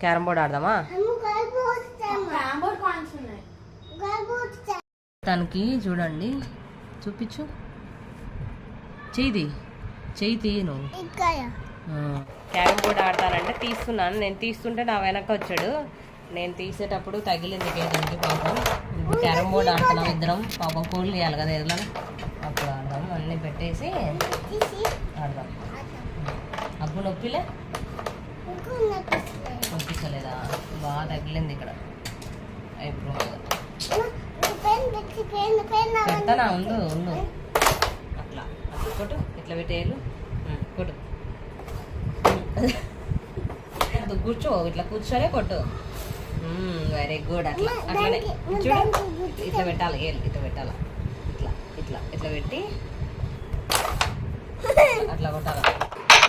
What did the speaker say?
Carrom board ఆడదామా? తనకి చూడండి, చూపించు. చెయ్యి తీయి నువ్వు. క్యారమ్ బోర్డ్ ఆడతానంటే తీస్తున్నాను. నేను తీస్తుంటే నా వెనక వచ్చాడు. నేను తీసేటప్పుడు తగిలింది కేదానికి పాపం. ఇప్పుడు క్యారమ్ బోర్డ్ ఆడుతున్నాం ఇద్దరం. పాపం కోళ్ళు వేయాలి కదా ఎట్లా, అప్పుడు ఆడదాం. అన్నీ పెట్టేసి ఆడదాం. అప్పుడు నొప్పిలే, నొప్పించలేదా? బాగా తగిలింది ఇక్కడ ఐబ్రో. పెడతానా? ఉండు అట్లా అట్లా కొట్టు, ఇట్లా పెట్టేయాలి. కొట్టు, కూర్చో, ఇట్లా కూర్చోనే కొట్టు. Very good. అట్లా అట్లనే చూడు, ఇట్లా పెట్టాలి. ఇట్లా పెట్టాలా, ఇట్లా ఇట్లా ఇట్లా పెట్టి అట్లా కొట్టాలా.